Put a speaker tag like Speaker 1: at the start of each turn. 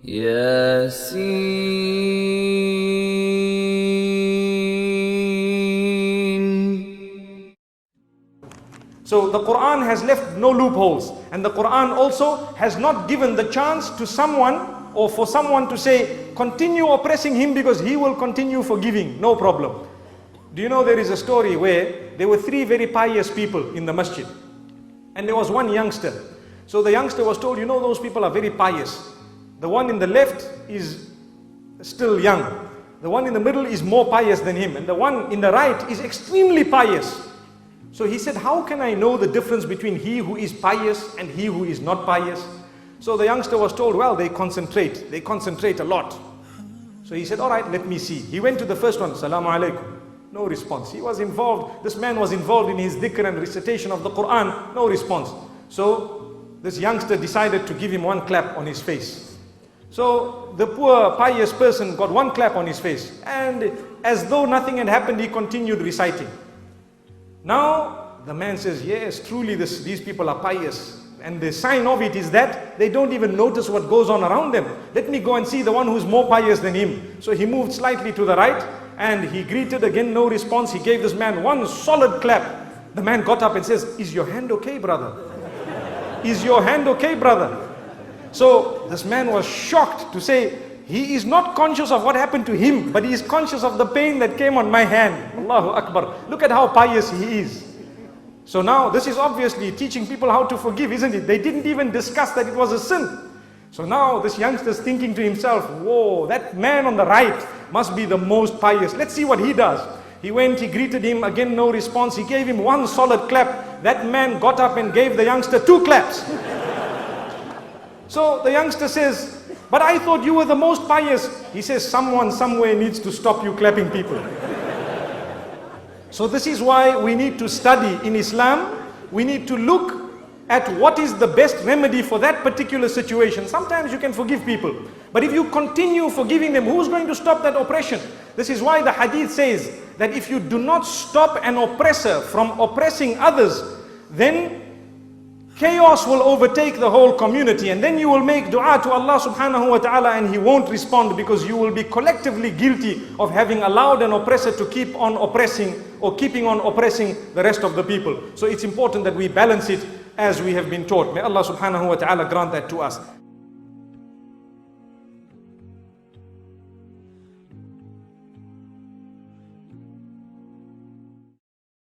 Speaker 1: ياسين.
Speaker 2: So the Quran has left no loopholes, and the Quran also has not given the chance to someone or for someone to say, continue oppressing him because he will continue forgiving, no problem. Do you know there is a story where there were three very pious people in the masjid, and there was one youngster. So the youngster was told, you know, those people are very pious. The one in the left is still young. The one in the middle is more pious than him, and the one in the right is extremely pious. So he said, how can I know the difference between he who is pious and he who is not pious? So the youngster was told, well, they concentrate a lot. So he said, all right, let me see. He went to the first one, Salamu alaikum. No response. He was involved, this man was involved in his dhikr and recitation of the Quran, no response. So this youngster decided to give him one clap on his face. So the poor pious person got one clap on his face, and as though nothing had happened, he continued reciting. Now the man says, yes, truly these people are pious. And the sign of it is that they don't even notice what goes on around them. Let me go and see the one who is more pious than him. So he moved slightly to the right, and he greeted again, no response. He gave this man one solid clap. The man got up and says, is your hand okay, brother? Is your hand okay, brother? So this man was shocked to say, he is not conscious of what happened to him, but he is conscious of the pain that came on my hand. Allahu Akbar. Look at how pious he is. So now this is obviously teaching people how to forgive, isn't it? They didn't even discuss that it was a sin. So now this youngster is thinking to himself, whoa, that man on the right must be the most pious. Let's see what he does. He went, he greeted him, again no response. He gave him one solid clap. That man got up and gave the youngster two claps. So the youngster says, but I thought you were the most pious. He says, someone somewhere needs to stop you clapping people. So this is why we need to study in Islam. We need to look at what is the best remedy for that particular situation. Sometimes you can forgive people, but if you continue forgiving them, who's going to stop that oppression? This is why the hadith says that if you do not stop an oppressor from oppressing others, then chaos will overtake the whole community, and then you will make dua to Allah subhanahu wa ta'ala and He won't respond, because you will be collectively guilty of having allowed an oppressor to keep on oppressing or keeping on oppressing the rest of the people. So it's important that we balance it as we have been taught. May Allah subhanahu wa ta'ala grant that to us.